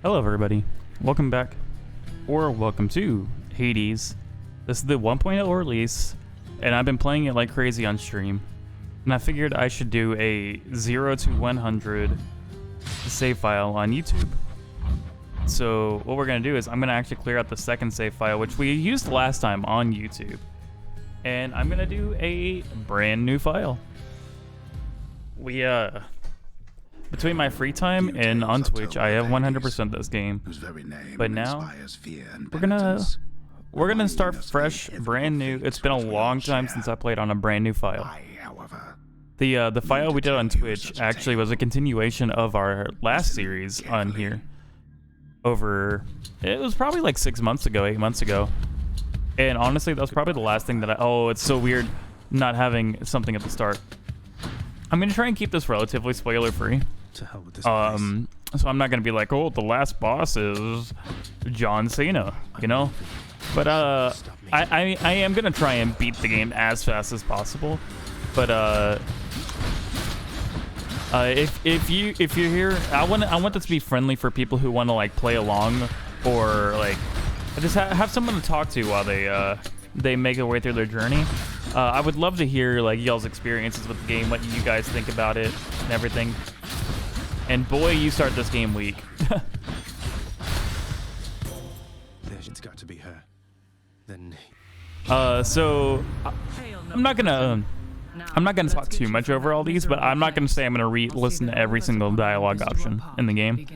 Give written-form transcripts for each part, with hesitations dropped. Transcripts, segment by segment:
Hello everybody, welcome back, or welcome to Hades. This is the 1.0 release, and I've been playing it like crazy on stream. And I figured I should do a 0 to 100 save file on YouTube. So what we're going to do is I'm going to actually clear out the second save file, which we used last time on YouTube. And I'm going to do a brand new file. Between my free time and on Twitch, I have 100% this game. But now, we're gonna start fresh, brand new. It's been a long time since I played on a brand new file. The file we did on Twitch actually was a continuation of our last series on here. It was probably like 6 months ago, 8 months ago. And honestly, that was probably the last thing that it's so weird not having something at the start. I'm gonna try and keep this relatively spoiler-free. To hell with this so I'm not gonna be like, oh, the last boss is John Cena, you know. But I am gonna try and beat the game as fast as possible. But if you're here, I want this to be friendly for people who want to like play along, or like just have someone to talk to while they make their way through their journey. I would love to hear like y'all's experiences with the game, what you guys think about it and everything. And boy, you start this game weak. It's got to be her. Then. So I'm not gonna talk too much over all these, but I'm not gonna say I'm gonna listen to every single dialogue option in the game.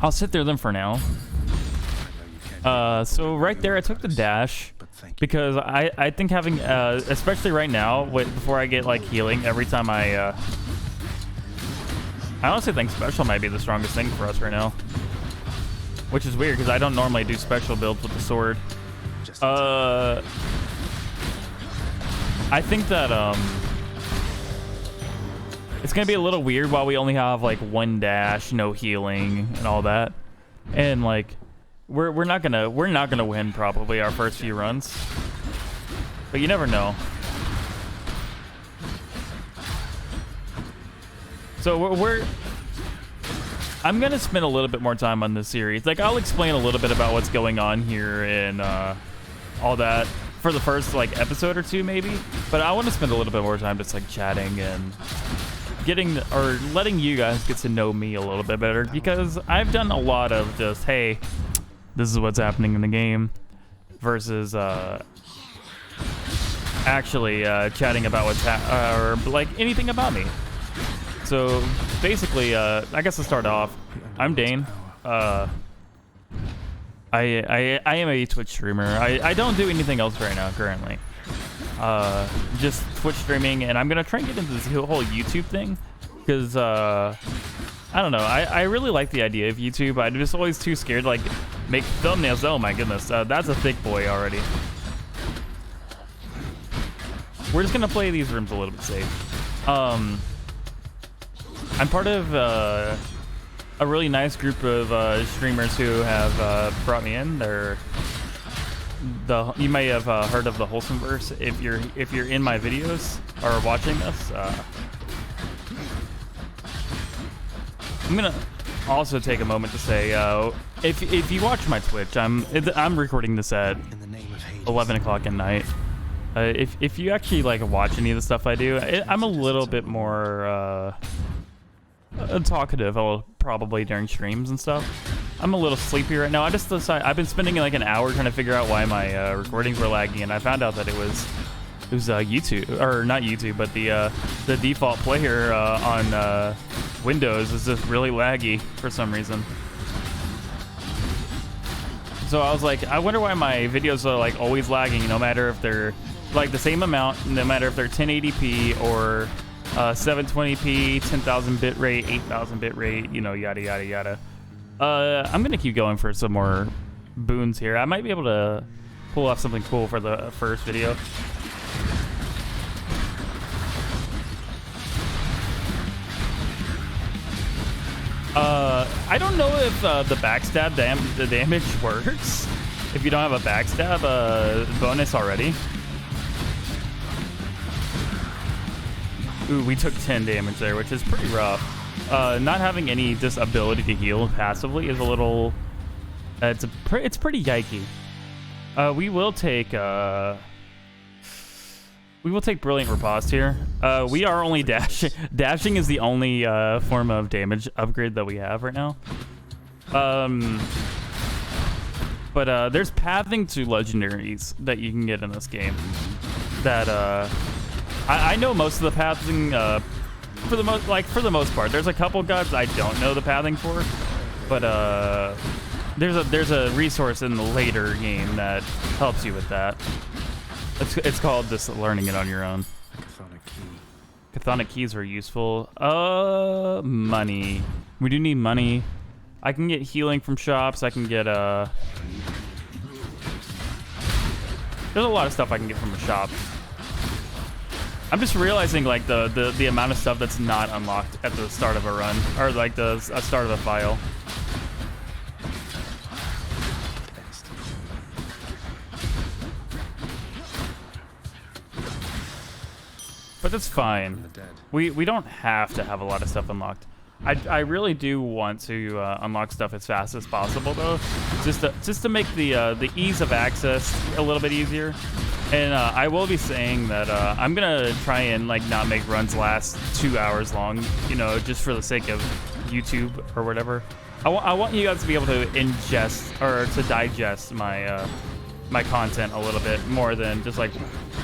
I'll sit there then for now. So right there, I took the dash because I think having, especially right now, before I get like healing, every time I honestly think special might be the strongest thing for us right now, which is weird because I don't normally do special builds with the sword. I think that it's gonna be a little weird while we only have like one dash, no healing, and all that, and like. We're not gonna win probably our first few runs, but you never know. So I'm gonna spend a little bit more time on this series. Like I'll explain a little bit about what's going on here and all that for the first like episode or two maybe. But I want to spend a little bit more time just like chatting and letting you guys get to know me a little bit better, because I've done a lot of just hey. This is what's happening in the game versus actually chatting about what's or like anything about me. So basically, I guess to start off, I'm Dane. I am a Twitch streamer. I don't do anything else right now currently. Just Twitch streaming, and I'm gonna try and get into this whole YouTube thing because I don't know. I really like the idea of YouTube. I'm just always too scared to like make thumbnails. Oh my goodness, that's a thick boy already. We're just gonna play these rooms a little bit safe. I'm part of a really nice group of streamers who have brought me in. You may have heard of the Wholesomeverse if you're in my videos or watching this. I'm gonna also take a moment to say, if you watch my Twitch, I'm recording this at 11 o'clock at night. If you actually like watch any of the stuff I do, I'm a little bit more talkative, probably during streams and stuff. I'm a little sleepy right now. I've been spending like an hour trying to figure out why my recordings were lagging, and I found out that it was YouTube, or not YouTube, but the default player on Windows is just really laggy for some reason. So I was like, I wonder why my videos are like always lagging, no matter if they're like the same amount, no matter if they're 1080p or 720p, 10,000 bit rate, 8,000 bit rate, you know, yada yada yada. I'm gonna keep going for some more boons here. I might be able to pull off something cool for the first video. I don't know if the backstab the damage works if you don't have a backstab bonus already. Ooh, we took 10 damage there, which is pretty rough. not having any just ability to heal passively is a little. It's pretty yikey. We will take Brilliant Riposte here. We are only dashing. Dashing is the only form of damage upgrade that we have right now. But there's pathing to legendaries that you can get in this game. That I know most of the pathing for the most part. There's a couple gods I don't know the pathing for, but there's a resource in the later game that helps you with that. It's called just learning it on your own. Chthonic key. Chthonic keys are useful. Money. We do need money. I can get healing from shops. I can get there's a lot of stuff I can get from a shop. I'm just realizing like the amount of stuff that's not unlocked at the start of a run, or like the start of a file. But that's fine. We don't have to have a lot of stuff unlocked. I really do want to unlock stuff as fast as possible though, just to make the ease of access a little bit easier. And I will be saying that I'm gonna try and like not make runs last 2 hours long, you know, just for the sake of YouTube or whatever. I want you guys to be able to ingest or to digest my my content a little bit more than just like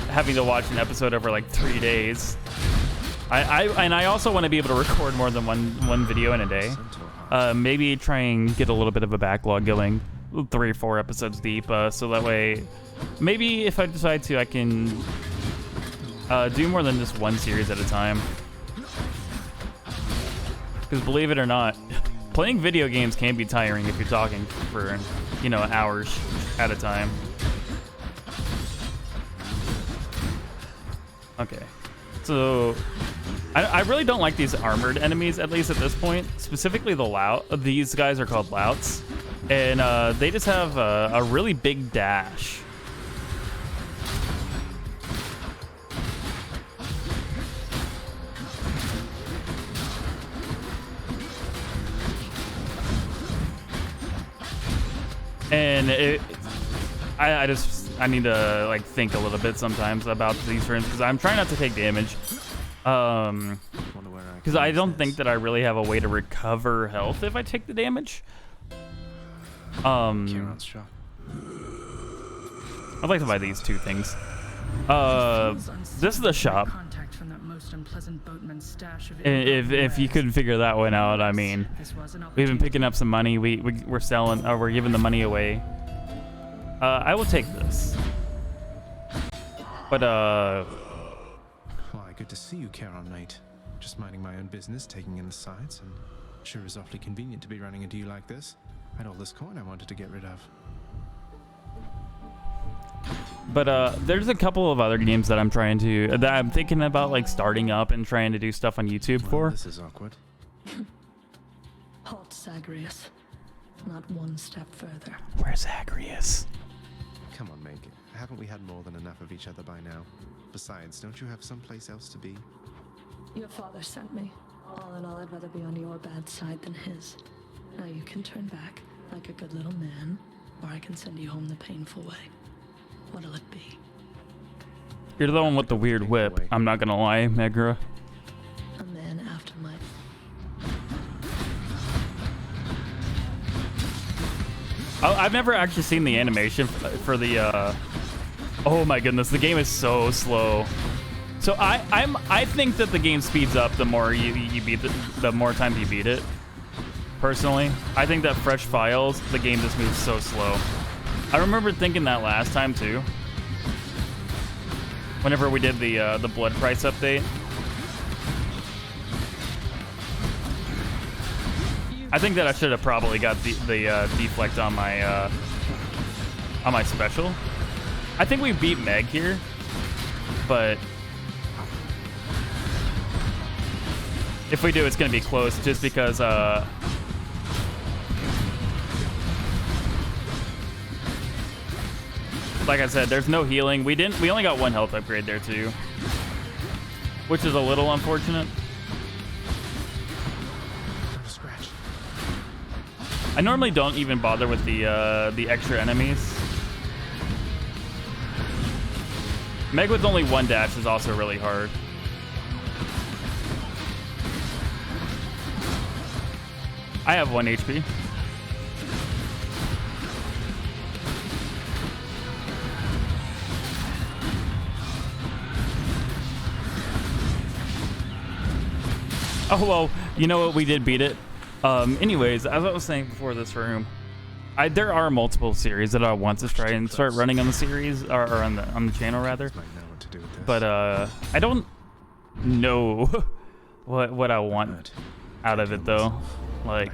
having to watch an episode over like 3 days. I also want to be able to record more than one video in a day. Maybe try and get a little bit of a backlog going, 3 or 4 episodes deep, so that way, maybe if I decide to, I can do more than just one series at a time. Because believe it or not, playing video games can be tiring if you're talking for, you know, hours at a time. Okay, so I really don't like these armored enemies, at least at this point. Specifically the Lout. These guys are called Louts, and they just have a really big dash. And I need to like think a little bit sometimes about these rooms because I'm trying not to take damage. Because I don't think that I really have a way to recover health if I take the damage. I'd like to buy these 2 things. This is the shop. If you couldn't figure that one out, I mean, we've been picking up some money. We're selling, or we're giving the money away. I will take this. But Why, good to see you, Charon Knight. Just minding my own business, taking in the sights, and sure is awfully convenient to be running into you like this. I had all this coin I wanted to get rid of. But there's a couple of other games that I'm thinking about like starting up and trying to do stuff on YouTube for. This is awkward. Halt, Zagreus. Not one step further. Where's Zagreus? Come on, Meg. Haven't we had more than enough of each other by now? Besides, don't you have someplace else to be? Your father sent me. All in all, I'd rather be on your bad side than his. Now you can turn back like a good little man, or I can send you home the painful way. What'll it be? You're the one with the weird whip. I'm not gonna lie, Megra. A man after my... I've never actually seen the animation for the. Oh my goodness, the game is so slow. So I think that the game speeds up the more you beat the more times you beat it. Personally, I think that fresh files, the game just moves so slow. I remember thinking that last time too. Whenever we did the blood price update. I think that I should have probably got the deflect on my special. I think we beat Meg here, but if we do, it's gonna be close just because like I said, there's no healing. We only got 1 health upgrade there too, which is a little unfortunate. I normally don't even bother with the extra enemies. Meg with only one dash is also really hard. I have 1 HP. Oh, well, you know what? We did beat it. Anyways, as I was saying before this room, there are multiple series that I want to try and start running on the series, or on the channel rather. But I don't know what I want out of it though. Like,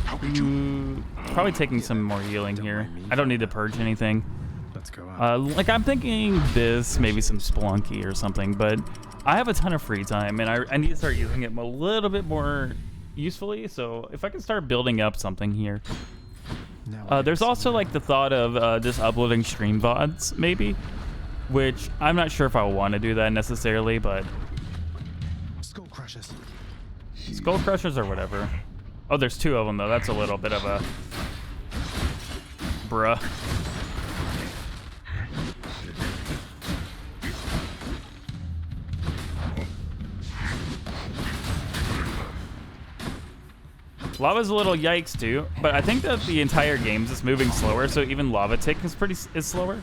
probably taking some more healing here. I don't need to purge anything. Like I'm thinking this, maybe some Spelunky or something, but I have a ton of free time and I need to start using it a little bit more usefully. So if I can start building up something here. There's also like the thought of just uploading stream VODs maybe, which I'm not sure if I want to do that necessarily, but Skull Crushers or whatever. Oh, there's 2 of them though. That's a little bit of a bruh. Lava's a little yikes too, but I think that the entire game's just moving slower, so even lava tick is slower.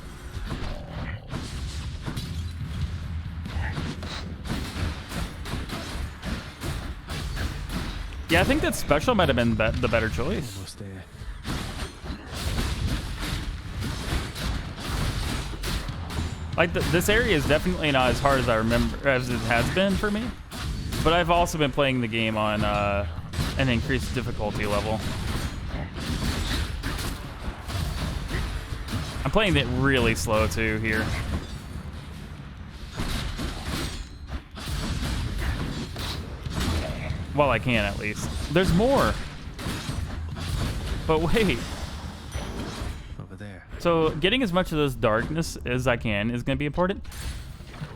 Yeah, I think that special might have been the better choice. Almost there. Like this area is definitely not as hard as I remember as it has been for me, but I've also been playing the game on an increased difficulty level. I'm playing it really slow too here. Well, I can at least. There's more. But wait. Over there. So getting as much of this darkness as I can is going to be important.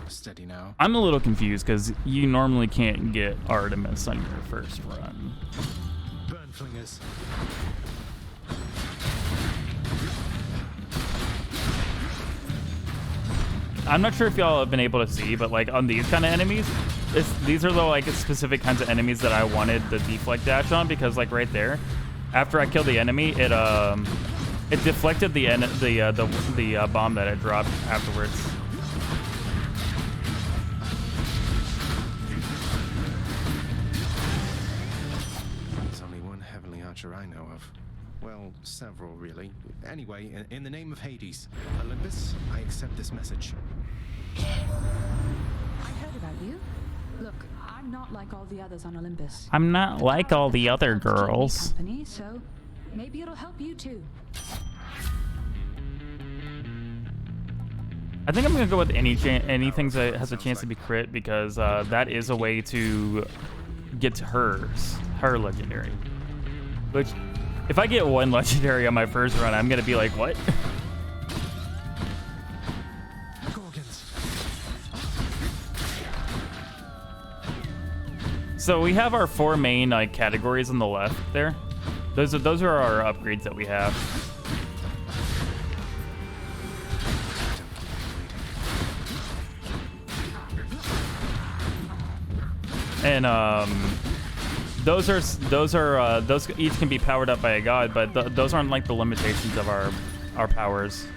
Steady now. I'm a little confused because you normally can't get Artemis on your first run. Burn flingers. I'm not sure if y'all have been able to see, but like on these kind of enemies, these are the like specific kinds of enemies that I wanted the deflect dash on, because like right there, after I killed the enemy, it deflected the bomb that it dropped afterwards. There's only one heavenly archer I know of. Well, several really. Anyway, in the name of Hades, Olympus, I accept this message. I heard about you. Look, I'm not like all the others on Olympus. I'm not like all the other girls. Company, so maybe it'll help you too. I think I'm gonna go with anything that has a chance to be crit, because that is a way to get to her legendary. Which, if I get 1 legendary on my first run, I'm gonna be like, what? So we have our 4 main like categories on the left there. Those are our upgrades that we have. And those each can be powered up by a god, but those aren't like the limitations of our powers.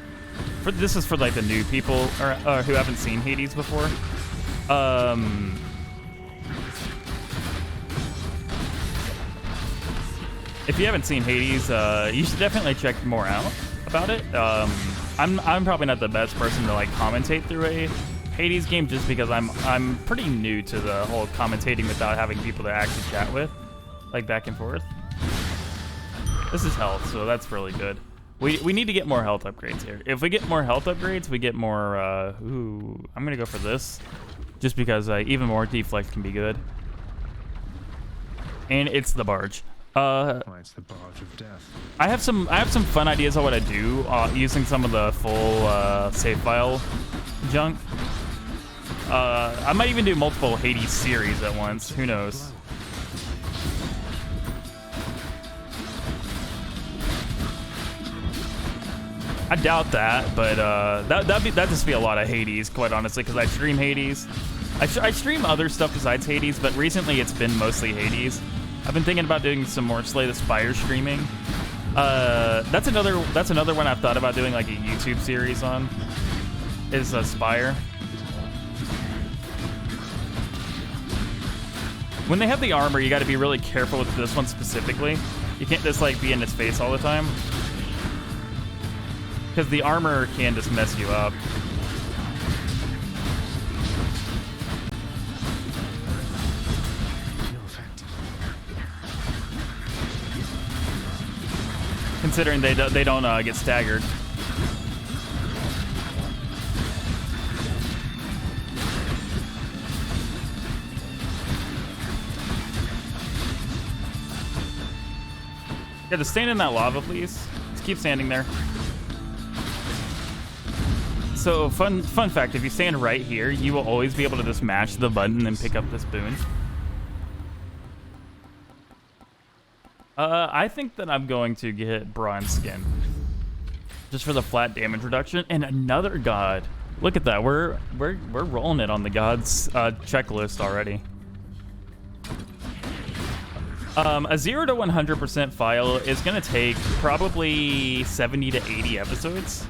This is for like the new people or who haven't seen Hades before. If you haven't seen Hades, you should definitely check more out about it. I'm probably not the best person to like commentate through a Hades game, just because I'm pretty new to the whole commentating without having people to actually chat with, like back and forth. This is health, so that's really good. We need to get more health upgrades here. If we get more health upgrades, we get more. I'm gonna go for this, just because even more deflect can be good. And it's the barge. It's the barge of death. I have some fun ideas on what I do using some of the full save file junk. I might even do multiple Hades series at once. Who knows? I doubt that, but that'd just be a lot of Hades, quite honestly, because I stream Hades. I stream other stuff besides Hades, but recently it's been mostly Hades. I've been thinking about doing some more Slay the Spire streaming. That's another one I've thought about doing like a YouTube series on. Is Spire. When they have the armor, you got to be really careful with this one specifically. You can't just like be in its face all the time, because the armor can just mess you up. Considering they don't get staggered. Yeah, just stand in that lava, please. Just keep standing there. So, fun fact, if you stand right here, you will always be able to just mash the button and pick up this boon. I think that I'm going to get bronze skin. Just for the flat damage reduction. And another god. Look at that. We're rolling it on the gods checklist already. A 0 to 100% file is going to take probably 70 to 80 episodes.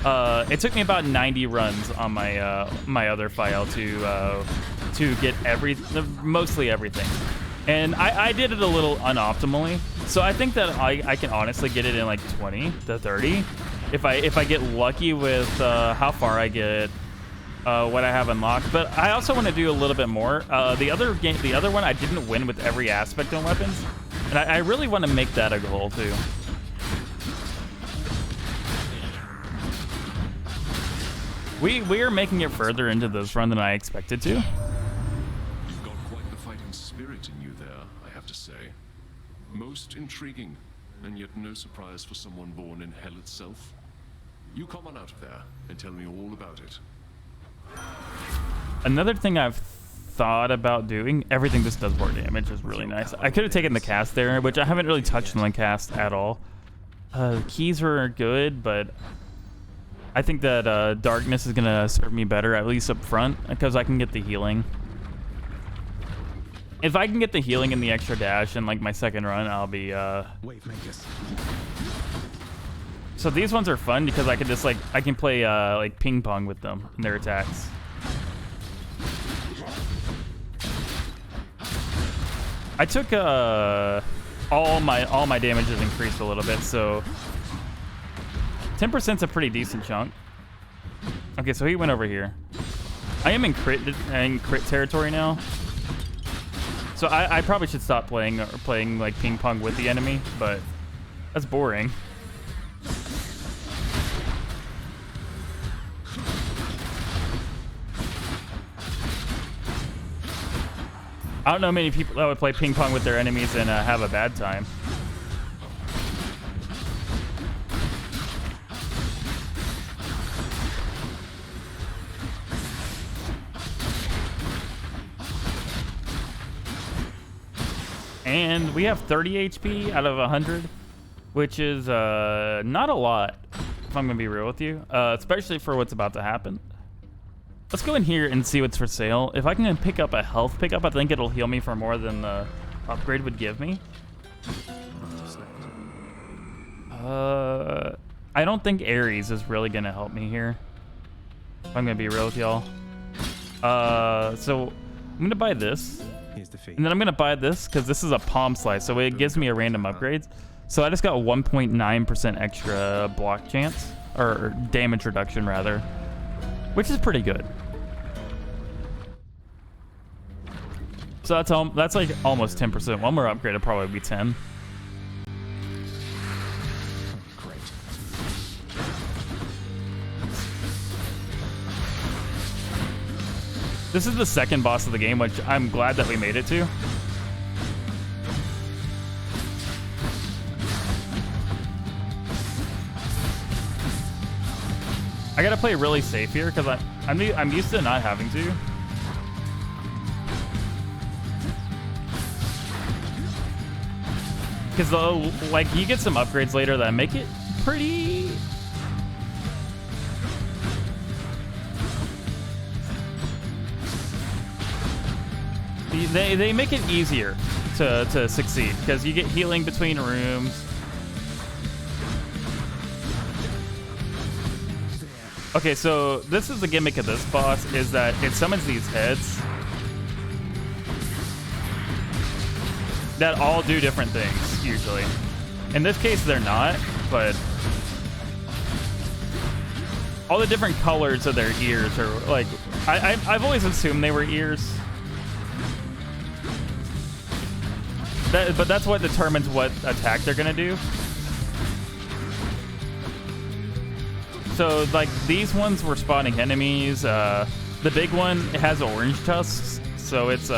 It took me about 90 runs on my my other file to get mostly everything. And I did it a little unoptimally. So I think that I can honestly get it in like 20 to 30 if I get lucky with how far I get what I have unlocked. But I also want to do a little bit more. The other one I didn't win with every aspect on weapons, and I really want to make that a goal too. We are making it further into this run than I expected to. You've got quite the fighting spirit in you there, I have to say. Most intriguing, and yet no surprise for someone born in hell itself. You come on out of there and tell me all about it. Another thing I've thought about doing, everything just does more damage, is really nice. I could have taken the cast there, which I haven't really touched on the cast at all. Keys were good, but I think that darkness is gonna serve me better, at least up front, because I can get the healing. If I can get the healing and the extra dash in like my second run, I'll be Wave makers. So these ones are fun because I can just like play like ping pong with them and their attacks. I took all my damage is increased a little bit, so 10%'s a pretty decent chunk. Okay, so he went over here. I am in crit territory now, so I probably should stop playing like ping pong with the enemy, but that's boring. I don't know many people that would play ping pong with their enemies and have a bad time. And we have 30 HP out of 100, which is not a lot, if I'm gonna be real with you, especially for what's about to happen. Let's go in here and see what's for sale. If I can pick up a health pickup, I think it'll heal me for more than the upgrade would give me. I don't think Ares is really gonna help me here, if I'm gonna be real with y'all. So I'm gonna buy this, and then I'm gonna buy this because this is a palm slice, so it gives me a random upgrades. So I just got 1.9% extra block chance, or damage reduction rather, which is pretty good. So that's like almost 10%. One more upgrade would probably be 10. Great. This is the second boss of the game, which I'm glad that we made it to. I gotta play really safe here because I'm used to not having to. Because like you get some upgrades later that make it pretty they make it easier to succeed because you get healing between rooms. Okay, so this is the gimmick of this boss, is that it summons these heads that all do different things, usually. In this case, they're not, but all the different colors of their ears are like, I've always assumed they were ears. But that's what determines what attack they're gonna do. So, like, these ones were spawning enemies. The big one has orange tusks, so it's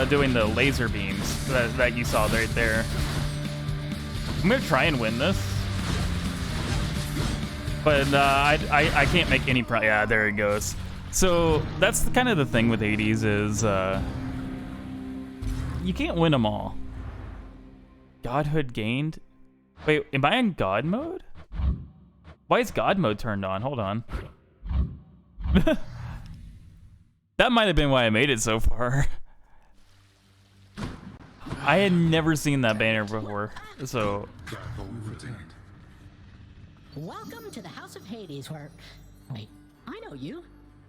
doing the laser beams that you saw right there. I'm gonna try and win this, but I can't make any yeah, there it goes. So that's kind of the thing with Hades is you can't win them all. Godhood gained. Wait, am I in God mode? Why is God mode turned on? Hold on. That might have been why I made it so far. I had never seen that banner before, so. Welcome to the House of Hades, where... Wait, I know you.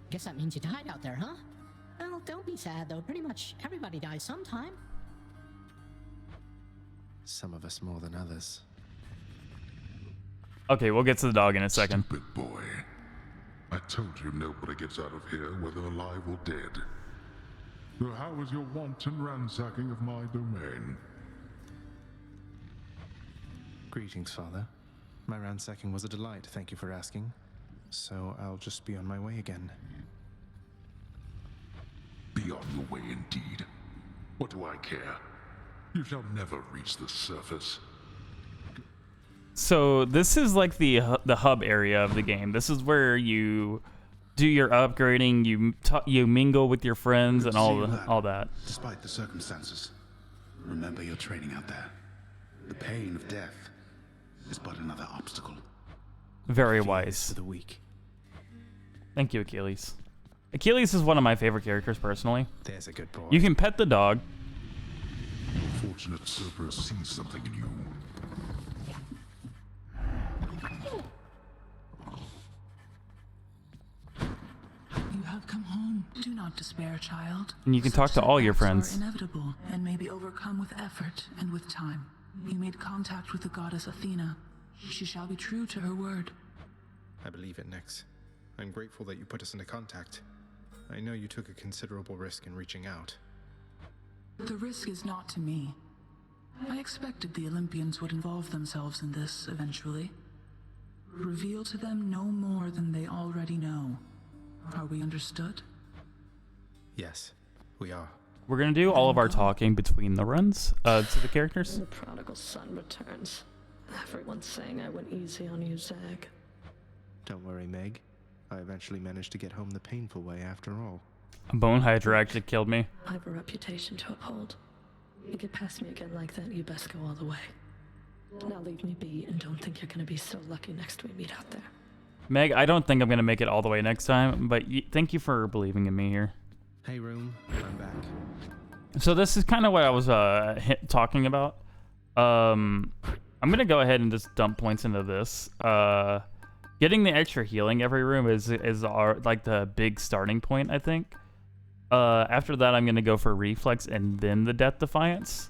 Guess that means you died out there, huh? Well, don't be sad, though. Pretty much everybody dies sometime. Some of us more than others. Okay, we'll get to the dog in a second. Stupid boy. I told you nobody gets out of here, whether alive or dead. So how was your wanton ransacking of my domain? Greetings, Father. My ransacking was a delight, thank you for asking. So I'll just be on my way again. Be on your way indeed. What do I care? You shall never reach the surface. So this is like the hub area of the game. This is where you do your upgrading, you mingle with your friends and all that. Despite the circumstances, remember your training out there. The pain of death is but another obstacle. Very wise. For the weak. Thank you, Achilles. Achilles is one of my favorite characters personally. There's a good boy. You can pet the dog. Fortunate Cerberus sees something in you. You have come home. Do not despair, child. And you can talk to all your friends. Are inevitable and may be overcome with effort and with time. You made contact with the goddess Athena. She shall be true to her word. I believe it, Nyx. I'm grateful that you put us into contact. I know you took a considerable risk in reaching out. The risk is not to me. I expected the Olympians would involve themselves in this eventually. Reveal to them no more than they already know. Are we understood? Yes, we are. We're gonna do all of our talking between the runs to the characters. The prodigal son returns. Everyone's saying I went easy on you, Zag. Don't worry, Meg. I eventually managed to get home the painful way after all. A bone hydra actually killed me. I have a reputation to uphold. You get past me again like that, you best go all the way. Now leave me be and don't think you're gonna be so lucky next we meet out there. Meg, I don't think I'm gonna make it all the way next time, but thank you for believing in me here. Hey, room. I'm back. So this is kind of what I was talking about. I'm gonna go ahead and just dump points into this. Getting the extra healing every room is like the big starting point, I think. After that, I'm gonna go for reflex and then the death defiance,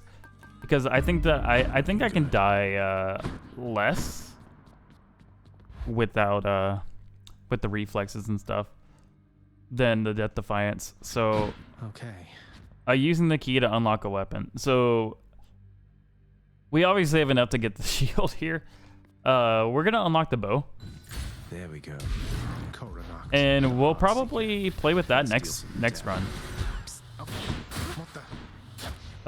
because I think that I think I can die less without with the reflexes and stuff than the death defiance. So okay, using the key to unlock a weapon. So we obviously have enough to get the shield here. We're gonna unlock the bow. There we go. And we'll probably play with that next run.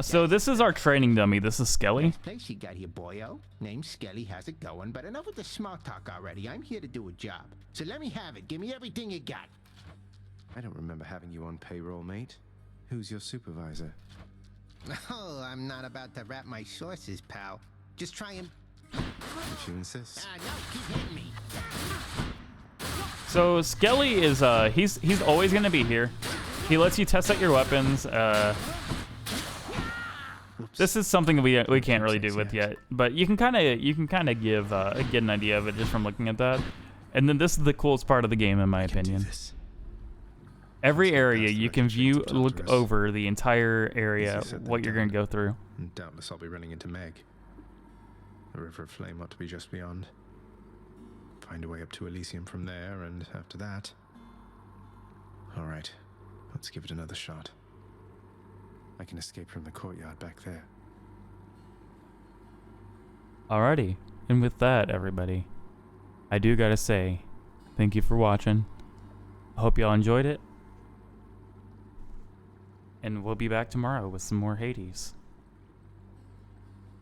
So this is our training dummy. This is Skelly. Nice place you got here, boyo. Name's Skelly. How's it going? But enough with the small talk already. I'm here to do a job. So let me have it. Give me everything you got. I don't remember having you on payroll, mate. Who's your supervisor? Oh, I'm not about to wrap my sources, pal. Just try and... If you insist. No, keep hitting me. So Skelly is he's always gonna be here. He lets you test out your weapons. This is something we can't really do with yet, but you can kind of get an idea of it just from looking at that. And then this is the coolest part of the game, in my opinion. Every area you can look over the entire area, what you're gonna go through. And doubtless I'll be running into Meg. The River of Flame ought to be just beyond. Find a way up to Elysium from there, and after that... Alright, let's give it another shot. I can escape from the courtyard back there. Alrighty, and with that, everybody, I do gotta say, thank you for watching. I hope y'all enjoyed it. And we'll be back tomorrow with some more Hades.